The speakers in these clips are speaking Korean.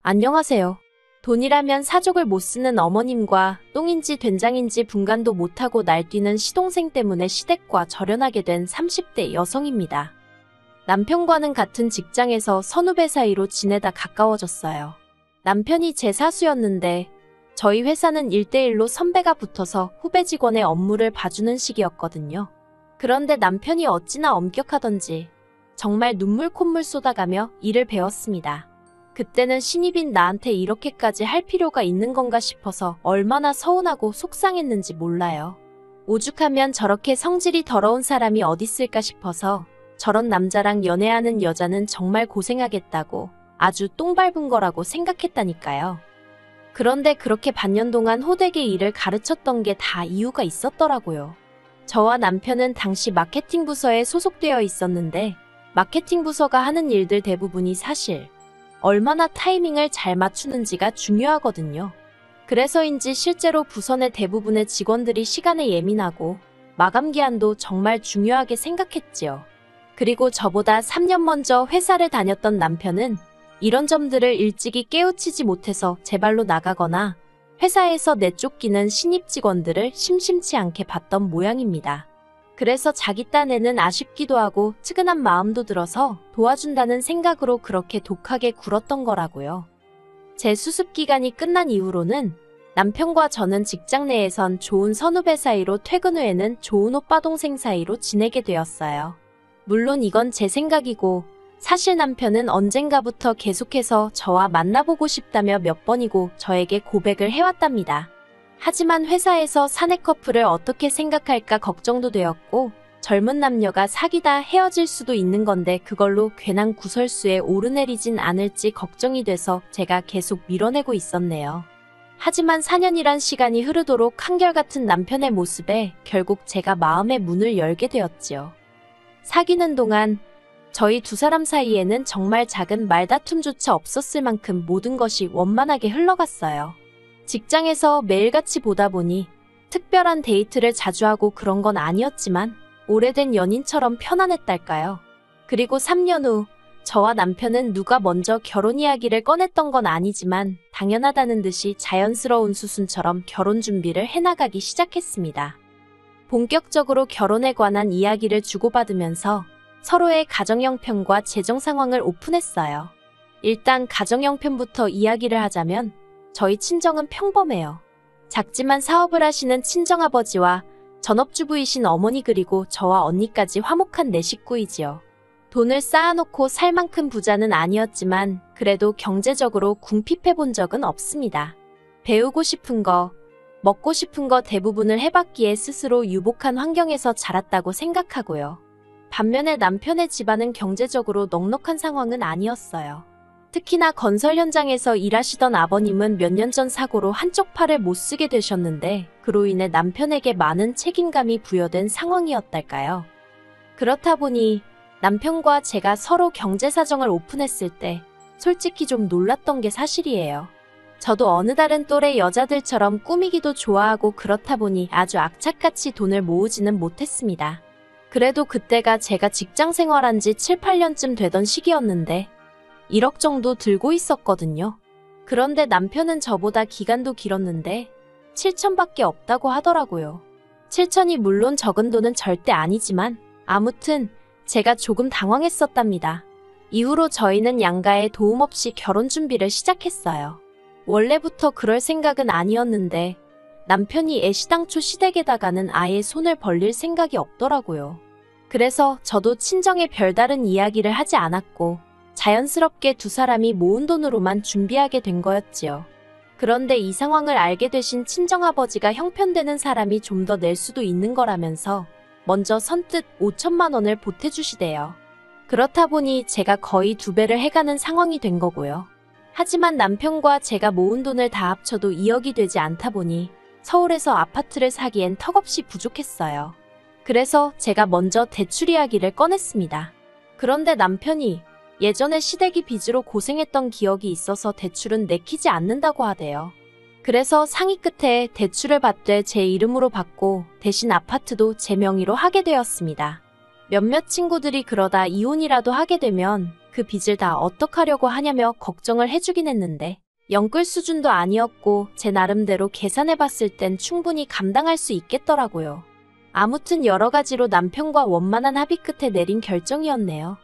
안녕하세요. 돈이라면 사족을 못 쓰는 어머님과 똥인지 된장인지 분간도 못하고 날뛰는 시동생 때문에 시댁과 절연하게 된 30대 여성입니다. 남편과는 같은 직장에서 선후배 사이로 지내다 가까워졌어요. 남편이 제 사수였는데 저희 회사는 1대1로 선배가 붙어서 후배 직원의 업무를 봐주는 식이었거든요. 그런데 남편이 어찌나 엄격하던지 정말 눈물 콧물 쏟아가며 일을 배웠습니다. 그때는 신입인 나한테 이렇게까지 할 필요가 있는 건가 싶어서 얼마나 서운하고 속상했는지 몰라요. 오죽하면 저렇게 성질이 더러운 사람이 어딨을까 싶어서 저런 남자랑 연애하는 여자는 정말 고생하겠다고 아주 똥 밟은 거라고 생각했다니까요. 그런데 그렇게 반년 동안 호되게 일을 가르쳤던 게 다 이유가 있었더라고요. 저와 남편은 당시 마케팅 부서에 소속되어 있었는데 마케팅 부서가 하는 일들 대부분이 사실 얼마나 타이밍을 잘 맞추는지가 중요하거든요. 그래서인지 실제로 부서 내 대부분의 직원들이 시간에 예민하고 마감 기한도 정말 중요하게 생각했지요. 그리고 저보다 3년 먼저 회사를 다녔던 남편은 이런 점들을 일찍이 깨우치지 못해서 제 발로 나가거나 회사에서 내쫓기는 신입 직원들을 심심치 않게 봤던 모양입니다. 그래서 자기 딴에는 아쉽기도 하고 측은한 마음도 들어서 도와준다는 생각으로 그렇게 독하게 굴었던 거라고요. 제 수습 기간이 끝난 이후로는 남편과 저는 직장 내에선 좋은 선후배 사이로 퇴근 후에는 좋은 오빠 동생 사이로 지내게 되었어요. 물론 이건 제 생각이고 사실 남편은 언젠가부터 계속해서 저와 만나보고 싶다며 몇 번이고 저에게 고백을 해왔답니다. 하지만 회사에서 사내 커플을 어떻게 생각할까 걱정도 되었고 젊은 남녀가 사귀다 헤어질 수도 있는 건데 그걸로 괜한 구설수에 오르내리진 않을지 걱정이 돼서 제가 계속 밀어내고 있었네요. 하지만 4년이란 시간이 흐르도록 한결같은 남편의 모습에 결국 제가 마음의 문을 열게 되었지요. 사귀는 동안 저희 두 사람 사이에는 정말 작은 말다툼조차 없었을 만큼 모든 것이 원만하게 흘러갔어요. 직장에서 매일같이 보다 보니 특별한 데이트를 자주 하고 그런 건 아니었지만 오래된 연인처럼 편안했달까요. 그리고 3년 후 저와 남편은 누가 먼저 결혼 이야기를 꺼냈던 건 아니지만 당연하다는 듯이 자연스러운 수순처럼 결혼 준비를 해나가기 시작했습니다. 본격적으로 결혼에 관한 이야기를 주고받으면서 서로의 가정 형편과 재정 상황을 오픈했어요. 일단 가정 형편부터 이야기를 하자면 저희 친정은 평범해요. 작지만 사업을 하시는 친정아버지와 전업주부이신 어머니 그리고 저와 언니까지 화목한 네 식구이지요. 돈을 쌓아놓고 살 만큼 부자는 아니었지만 그래도 경제적으로 궁핍해본 적은 없습니다. 배우고 싶은 거, 먹고 싶은 거 대부분을 해봤기에 스스로 유복한 환경에서 자랐다고 생각하고요. 반면에 남편의 집안은 경제적으로 넉넉한 상황은 아니었어요. 특히나 건설 현장에서 일하시던 아버님은 몇 년 전 사고로 한쪽 팔을 못 쓰게 되셨는데 그로 인해 남편에게 많은 책임감이 부여된 상황이었달까요. 그렇다 보니 남편과 제가 서로 경제 사정을 오픈했을 때 솔직히 좀 놀랐던 게 사실이에요. 저도 어느 다른 또래 여자들처럼 꾸미기도 좋아하고 그렇다 보니 아주 악착같이 돈을 모으지는 못했습니다. 그래도 그때가 제가 직장 생활한 지 7, 8년쯤 되던 시기였는데 1억 정도 들고 있었거든요. 그런데 남편은 저보다 기간도 길었는데 7천밖에 없다고 하더라고요. 7천이 물론 적은 돈은 절대 아니지만 아무튼 제가 조금 당황했었답니다. 이후로 저희는 양가의 도움 없이 결혼 준비를 시작했어요. 원래부터 그럴 생각은 아니었는데 남편이 애시당초 시댁에다가는 아예 손을 벌릴 생각이 없더라고요. 그래서 저도 친정에 별다른 이야기를 하지 않았고 자연스럽게 두 사람이 모은 돈으로만 준비하게 된 거였지요. 그런데 이 상황을 알게 되신 친정아버지가 형편되는 사람이 좀 더 낼 수도 있는 거라면서 먼저 선뜻 5천만 원을 보태주시대요. 그렇다 보니 제가 거의 2배를 해가는 상황이 된 거고요. 하지만 남편과 제가 모은 돈을 다 합쳐도 2억이 되지 않다 보니 서울에서 아파트를 사기엔 턱없이 부족했어요. 그래서 제가 먼저 대출 이야기를 꺼냈습니다. 그런데 남편이 예전에 시댁이 빚으로 고생했던 기억이 있어서 대출은 내키지 않는다고 하대요. 그래서 상의 끝에 대출을 받되 제 이름으로 받고 대신 아파트도 제 명의로 하게 되었습니다. 몇몇 친구들이 그러다 이혼이라도 하게 되면 그 빚을 다 어떡하려고 하냐며 걱정을 해주긴 했는데 영끌 수준도 아니었고 제 나름대로 계산해봤을 땐 충분히 감당할 수 있겠더라고요. 아무튼 여러 가지로 남편과 원만한 합의 끝에 내린 결정이었네요.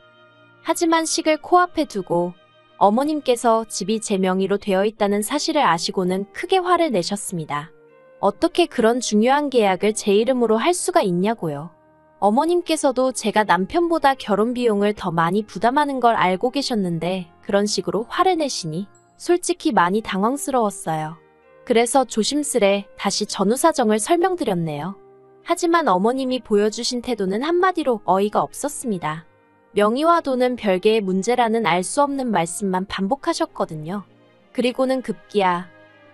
하지만 식을 코앞에 두고 어머님께서 집이 제 명의로 되어 있다는 사실을 아시고는 크게 화를 내셨습니다. 어떻게 그런 중요한 계약을 제 이름으로 할 수가 있냐고요. 어머님께서도 제가 남편보다 결혼 비용을 더 많이 부담하는 걸 알고 계셨는데 그런 식으로 화를 내시니 솔직히 많이 당황스러웠어요. 그래서 조심스레 다시 전후 사정을 설명드렸네요. 하지만 어머님이 보여주신 태도는 한마디로 어이가 없었습니다. 명의와 돈은 별개의 문제라는 알 수 없는 말씀만 반복하셨거든요. 그리고는 급기야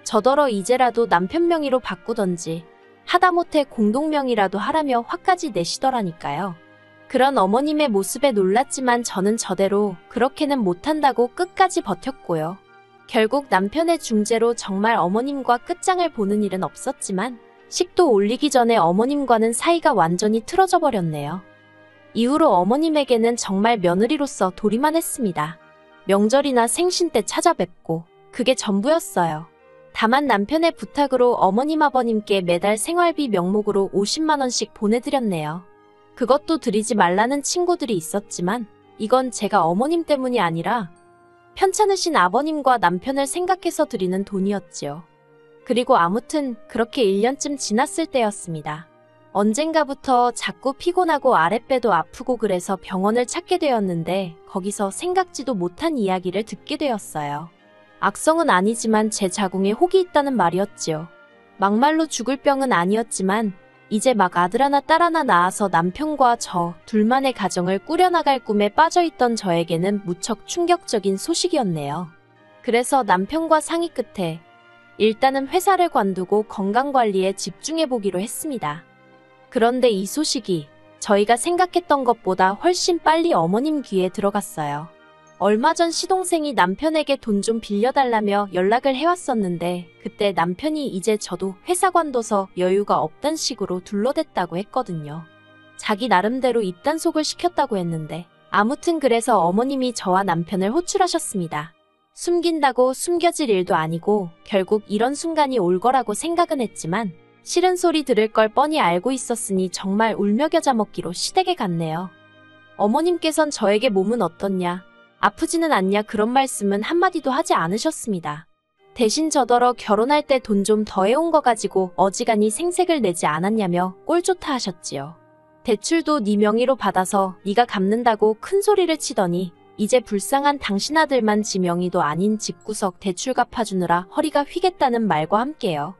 저더러 이제라도 남편 명의로 바꾸던지 하다못해 공동명의라도 하라며 화까지 내시더라니까요. 그런 어머님의 모습에 놀랐지만 저는 저대로 그렇게는 못한다고 끝까지 버텼고요. 결국 남편의 중재로 정말 어머님과 끝장을 보는 일은 없었지만 식도 올리기 전에 어머님과는 사이가 완전히 틀어져 버렸네요. 이후로 어머님에게는 정말 며느리로서 도리만 했습니다. 명절이나 생신 때 찾아뵙고 그게 전부였어요. 다만 남편의 부탁으로 어머님 아버님께 매달 생활비 명목으로 50만 원씩 보내드렸네요. 그것도 드리지 말라는 친구들이 있었지만 이건 제가 어머님 때문이 아니라 편찮으신 아버님과 남편을 생각해서 드리는 돈이었지요. 그리고 아무튼 그렇게 1년쯤 지났을 때였습니다. 언젠가부터 자꾸 피곤하고 아랫배도 아프고 그래서 병원을 찾게 되었는데 거기서 생각지도 못한 이야기를 듣게 되었어요. 악성은 아니지만 제 자궁에 혹이 있다는 말이었지요. 막말로 죽을 병은 아니었지만 이제 막 아들 하나 딸 하나 낳아서 남편과 저 둘만의 가정을 꾸려나갈 꿈에 빠져있던 저에게는 무척 충격적인 소식이었네요. 그래서 남편과 상의 끝에 일단은 회사를 관두고 건강관리에 집중해보기로 했습니다. 그런데 이 소식이 저희가 생각했던 것보다 훨씬 빨리 어머님 귀에 들어갔어요. 얼마 전 시동생이 남편에게 돈 좀 빌려달라며 연락을 해왔었는데 그때 남편이 이제 저도 회사 관둬서 여유가 없단 식으로 둘러댔다고 했거든요. 자기 나름대로 입단속을 시켰다고 했는데 아무튼 그래서 어머님이 저와 남편을 호출하셨습니다. 숨긴다고 숨겨질 일도 아니고 결국 이런 순간이 올 거라고 생각은 했지만 싫은 소리 들을 걸 뻔히 알고 있었으니 정말 울며 겨자 먹기로 시댁에 갔네요. 어머님께선 저에게 몸은 어떻냐, 아프지는 않냐 그런 말씀은 한마디도 하지 않으셨습니다. 대신 저더러 결혼할 때 돈 좀 더 해온 거 가지고 어지간히 생색을 내지 않았냐며 꼴 좋다 하셨지요. 대출도 네 명의로 받아서 네가 갚는다고 큰 소리를 치더니 이제 불쌍한 당신 아들만 지 명의도 아닌 집구석 대출 갚아주느라 허리가 휘겠다는 말과 함께요.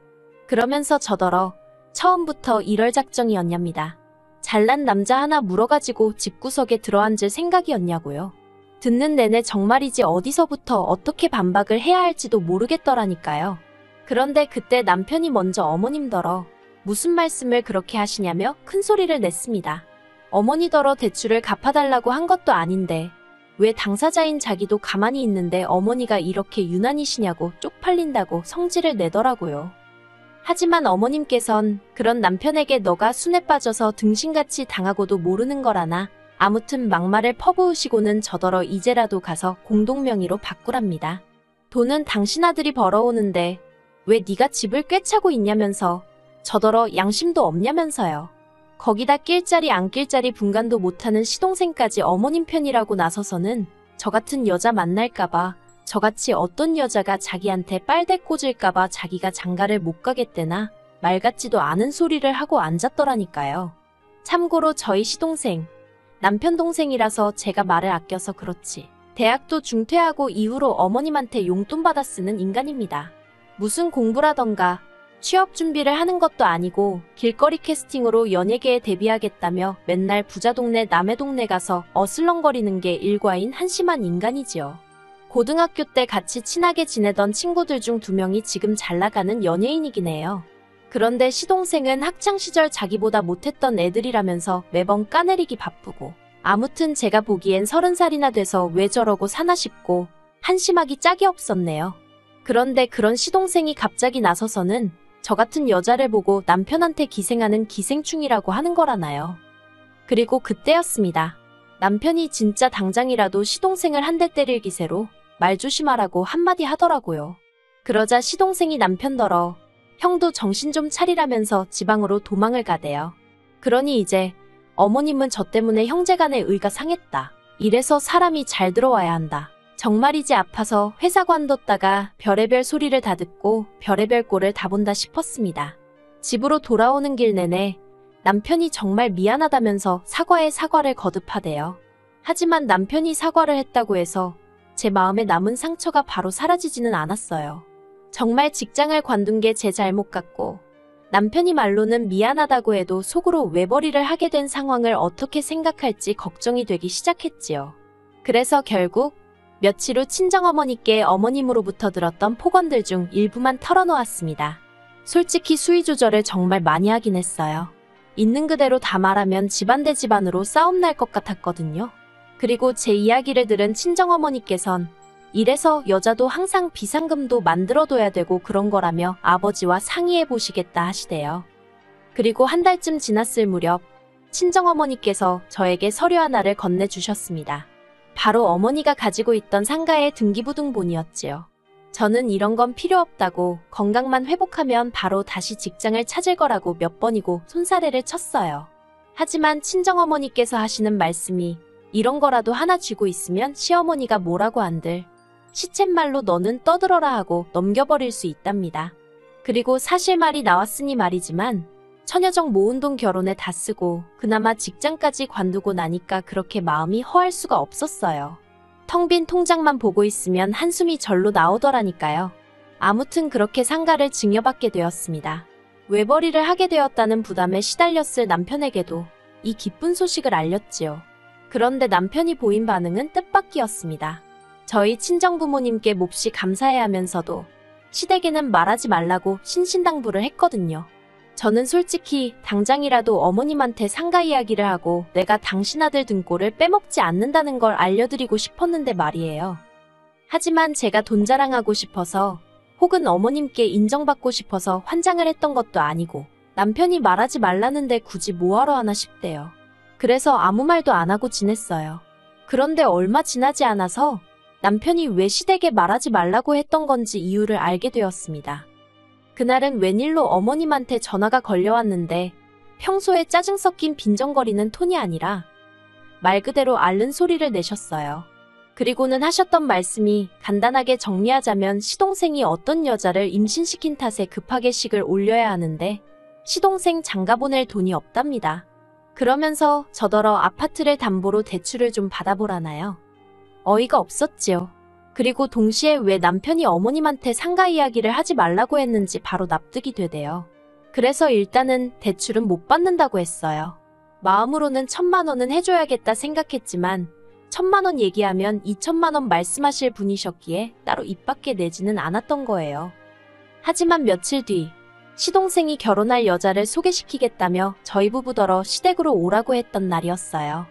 그러면서 저더러 처음부터 이럴 작정이었냐입니다. 잘난 남자 하나 물어가지고 집구석에 들어앉을 생각이었냐고요. 듣는 내내 정말이지 어디서부터 어떻게 반박을 해야 할지도 모르겠더라니까요. 그런데 그때 남편이 먼저 어머님더러 무슨 말씀을 그렇게 하시냐며 큰 소리를 냈습니다. 어머니더러 대출을 갚아달라고 한 것도 아닌데 왜 당사자인 자기도 가만히 있는데 어머니가 이렇게 유난이시냐고 쪽팔린다고 성질을 내더라고요. 하지만 어머님께선 그런 남편에게 너가 순에 빠져서 등신같이 당하고도 모르는 거라나 아무튼 막말을 퍼부으시고는 저더러 이제라도 가서 공동명의로 바꾸랍니다. 돈은 당신 아들이 벌어오는데 왜 네가 집을 꿰차고 있냐면서 저더러 양심도 없냐면서요. 거기다 낄 자리 안 낄 자리 분간도 못하는 시동생까지 어머님 편이라고 나서서는 저 같은 여자 만날까봐 저같이 어떤 여자가 자기한테 빨대 꽂을까봐 자기가 장가를 못 가겠대나 말 같지도 않은 소리를 하고 앉았더라니까요. 참고로 저희 시동생 남편 동생이라서 제가 말을 아껴서 그렇지 대학도 중퇴하고 이후로 어머님한테 용돈 받아 쓰는 인간입니다. 무슨 공부라던가 취업 준비를 하는 것도 아니고 길거리 캐스팅으로 연예계에 데뷔하겠다며 맨날 부자 동네 남의 동네 가서 어슬렁거리는 게 일과인 한심한 인간이지요. 고등학교 때 같이 친하게 지내던 친구들 중 2명이 지금 잘나가는 연예인이긴 해요. 그런데 시동생은 학창시절 자기보다 못했던 애들이라면서 매번 까내리기 바쁘고 아무튼 제가 보기엔 30살이나 돼서 왜 저러고 사나 싶고 한심하기 짝이 없었네요. 그런데 그런 시동생이 갑자기 나서서는 저 같은 여자를 보고 남편한테 기생하는 기생충이라고 하는 거라나요. 그리고 그때였습니다. 남편이 진짜 당장이라도 시동생을 한 대 때릴 기세로 말 조심하라고 한마디 하더라고요. 그러자 시동생이 남편더러 형도 정신 좀 차리라면서 지방으로 도망을 가대요. 그러니 이제 어머님은 저 때문에 형제간의 의가 상했다. 이래서 사람이 잘 들어와야 한다. 정말이지 아파서 회사 관뒀다가 별의별 소리를 다 듣고 별의별 꼴을 다 본다 싶었습니다. 집으로 돌아오는 길 내내 남편이 정말 미안하다면서 사과에 사과를 거듭하대요. 하지만 남편이 사과를 했다고 해서 제 마음에 남은 상처가 바로 사라지지는 않았어요. 정말 직장을 관둔 게 제 잘못 같고 남편이 말로는 미안하다고 해도 속으로 외벌이를 하게 된 상황을 어떻게 생각할지 걱정이 되기 시작했지요. 그래서 결국 며칠 후 친정어머니께 어머님으로부터 들었던 폭언들 중 일부만 털어놓았습니다. 솔직히 수위 조절을 정말 많이 하긴 했어요. 있는 그대로 다 말하면 집안 대 집안으로 싸움 날 것 같았거든요. 그리고 제 이야기를 들은 친정어머니께선 이래서 여자도 항상 비상금도 만들어둬야 되고 그런 거라며 아버지와 상의해 보시겠다 하시대요. 그리고 한 달쯤 지났을 무렵 친정어머니께서 저에게 서류 하나를 건네주셨습니다. 바로 어머니가 가지고 있던 상가의 등기부등본이었지요. 저는 이런 건 필요 없다고 건강만 회복하면 바로 다시 직장을 찾을 거라고 몇 번이고 손사래를 쳤어요. 하지만 친정어머니께서 하시는 말씀이 이런 거라도 하나 쥐고 있으면 시어머니가 뭐라고 한들 시쳇말로 너는 떠들어라 하고 넘겨버릴 수 있답니다. 그리고 사실 말이 나왔으니 말이지만 천여정 모은 돈 결혼에 다 쓰고 그나마 직장까지 관두고 나니까 그렇게 마음이 허할 수가 없었어요. 텅 빈 통장만 보고 있으면 한숨이 절로 나오더라니까요. 아무튼 그렇게 상가를 증여받게 되었습니다. 외벌이를 하게 되었다는 부담에 시달렸을 남편에게도 이 기쁜 소식을 알렸지요. 그런데 남편이 보인 반응은 뜻밖이었습니다. 저희 친정부모님께 몹시 감사해야 하면서도 시댁에는 말하지 말라고 신신당부를 했거든요. 저는 솔직히 당장이라도 어머님한테 상가 이야기를 하고 내가 당신 아들 등골을 빼먹지 않는다는 걸 알려드리고 싶었는데 말이에요. 하지만 제가 돈 자랑하고 싶어서 혹은 어머님께 인정받고 싶어서 환장을 했던 것도 아니고 남편이 말하지 말라는데 굳이 뭐하러 하나 싶대요. 그래서 아무 말도 안 하고 지냈어요. 그런데 얼마 지나지 않아서 남편이 왜 시댁에 말하지 말라고 했던 건지 이유를 알게 되었습니다. 그날은 웬일로 어머님한테 전화가 걸려왔는데 평소에 짜증 섞인 빈정거리는 톤이 아니라 말 그대로 앓는 소리를 내셨어요. 그리고는 하셨던 말씀이 간단하게 정리하자면 시동생이 어떤 여자를 임신시킨 탓에 급하게 식을 올려야 하는데 시동생 장가 보낼 돈이 없답니다. 그러면서 저더러 아파트를 담보로 대출을 좀 받아보라나요? 어이가 없었지요. 그리고 동시에 왜 남편이 어머님한테 상가 이야기를 하지 말라고 했는지 바로 납득이 되대요. 그래서 일단은 대출은 못 받는다고 했어요. 마음으로는 1,000만 원은 해줘야겠다 생각했지만 1,000만 원 얘기하면 2,000만 원 말씀하실 분이셨기에 따로 입 밖에 내지는 않았던 거예요. 하지만 며칠 뒤 시동생이 결혼할 여자를 소개시키겠다며 저희 부부더러 시댁으로 오라고 했던 날이었어요.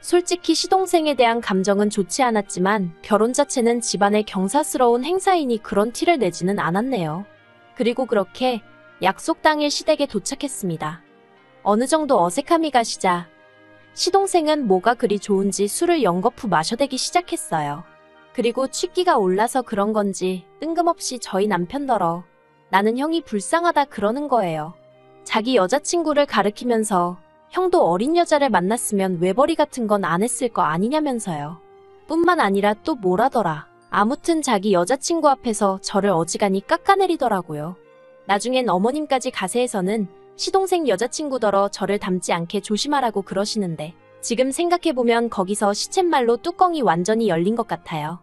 솔직히 시동생에 대한 감정은 좋지 않았지만 결혼 자체는 집안의 경사스러운 행사이니 그런 티를 내지는 않았네요. 그리고 그렇게 약속 당일 시댁에 도착했습니다. 어느 정도 어색함이 가시자 시동생은 뭐가 그리 좋은지 술을 연거푸 마셔대기 시작했어요. 그리고 취기가 올라서 그런 건지 뜬금없이 저희 남편더러 나는 형이 불쌍하다 그러는 거예요. 자기 여자친구를 가리키면서 형도 어린 여자를 만났으면 외벌이 같은 건 안 했을 거 아니냐면서요. 뿐만 아니라 또 뭐라더라. 아무튼 자기 여자친구 앞에서 저를 어지간히 깎아내리더라고요. 나중엔 어머님까지 가세해서는 시동생 여자친구더러 저를 닮지 않게 조심하라고 그러시는데 지금 생각해보면 거기서 시쳇말로 뚜껑이 완전히 열린 것 같아요.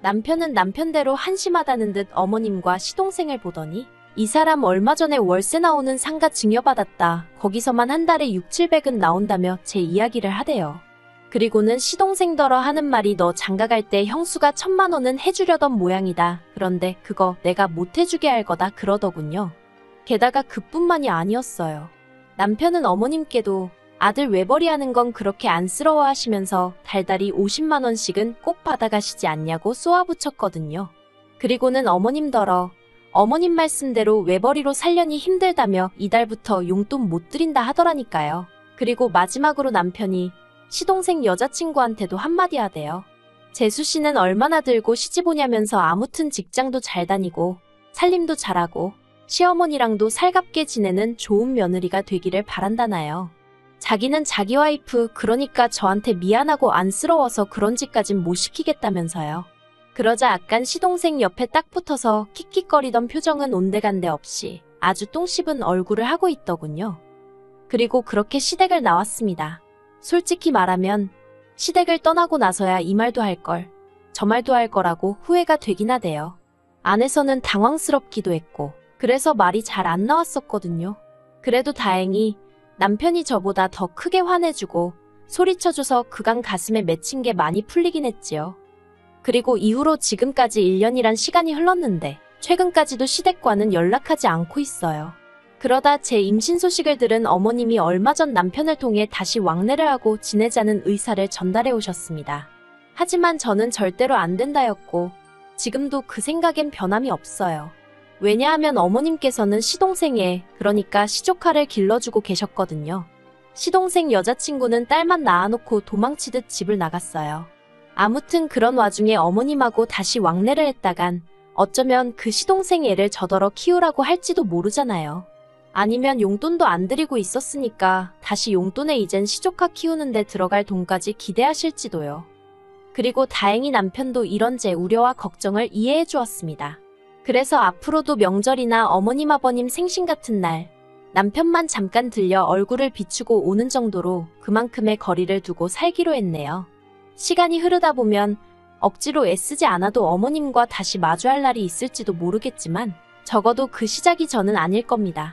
남편은 남편대로 한심하다는 듯 어머님과 시동생을 보더니 이 사람 얼마 전에 월세 나오는 상가 증여받았다. 거기서만 한 달에 6,700은 나온다며 제 이야기를 하대요. 그리고는 시동생더러 하는 말이 너 장가갈 때 형수가 1,000만 원은 해주려던 모양이다. 그런데 그거 내가 못 해주게 할 거다 그러더군요. 게다가 그뿐만이 아니었어요. 남편은 어머님께도 아들 외벌이 하는 건 그렇게 안쓰러워 하시면서 달달이 50만 원씩은 꼭 받아가시지 않냐고 쏘아붙였거든요. 그리고는 어머님더러 어머님 말씀대로 외벌이로 살려니 힘들다며 이달부터 용돈 못 드린다 하더라니까요. 그리고 마지막으로 남편이 시동생 여자친구한테도 한마디 하대요. 재수씨는 얼마나 들고 시집오냐면서 아무튼 직장도 잘 다니고 살림도 잘하고 시어머니랑도 살갑게 지내는 좋은 며느리가 되기를 바란다나요. 자기는 자기 와이프 그러니까 저한테 미안하고 안쓰러워서 그런 짓까진 못 시키겠다면서요. 그러자 약간 시동생 옆에 딱 붙어서 킥킥거리던 표정은 온데간데 없이 아주 똥 씹은 얼굴을 하고 있더군요. 그리고 그렇게 시댁을 나왔습니다. 솔직히 말하면 시댁을 떠나고 나서야 이 말도 할 걸, 저 말도 할 거라고 후회가 되긴 하대요. 안에서는 당황스럽기도 했고 그래서 말이 잘 안 나왔었거든요. 그래도 다행히 남편이 저보다 더 크게 화내주고 소리쳐줘서 그간 가슴에 맺힌 게 많이 풀리긴 했지요. 그리고 이후로 지금까지 1년이란 시간이 흘렀는데 최근까지도 시댁과는 연락하지 않고 있어요. 그러다 제 임신 소식을 들은 어머님이 얼마 전 남편을 통해 다시 왕래를 하고 지내자는 의사를 전달해 오셨습니다. 하지만 저는 절대로 안 된다였고 지금도 그 생각엔 변함이 없어요. 왜냐하면 어머님께서는 시동생에, 그러니까 시조카를 길러주고 계셨거든요. 시동생 여자친구는 딸만 낳아놓고 도망치듯 집을 나갔어요. 아무튼 그런 와중에 어머님하고 다시 왕래를 했다간 어쩌면 그 시동생 애를 저더러 키우라고 할지도 모르잖아요. 아니면 용돈도 안 드리고 있었으니까 다시 용돈에 이젠 시조카 키우는데 들어갈 돈까지 기대하실지도요. 그리고 다행히 남편도 이런 제 우려와 걱정을 이해해 주었습니다. 그래서 앞으로도 명절이나 어머님 아버님 생신 같은 날 남편만 잠깐 들려 얼굴을 비추고 오는 정도로 그만큼의 거리를 두고 살기로 했네요. 시간이 흐르다 보면 억지로 애쓰지 않아도 어머님과 다시 마주할 날이 있을지도 모르겠지만 적어도 그 시작이 저는 아닐 겁니다.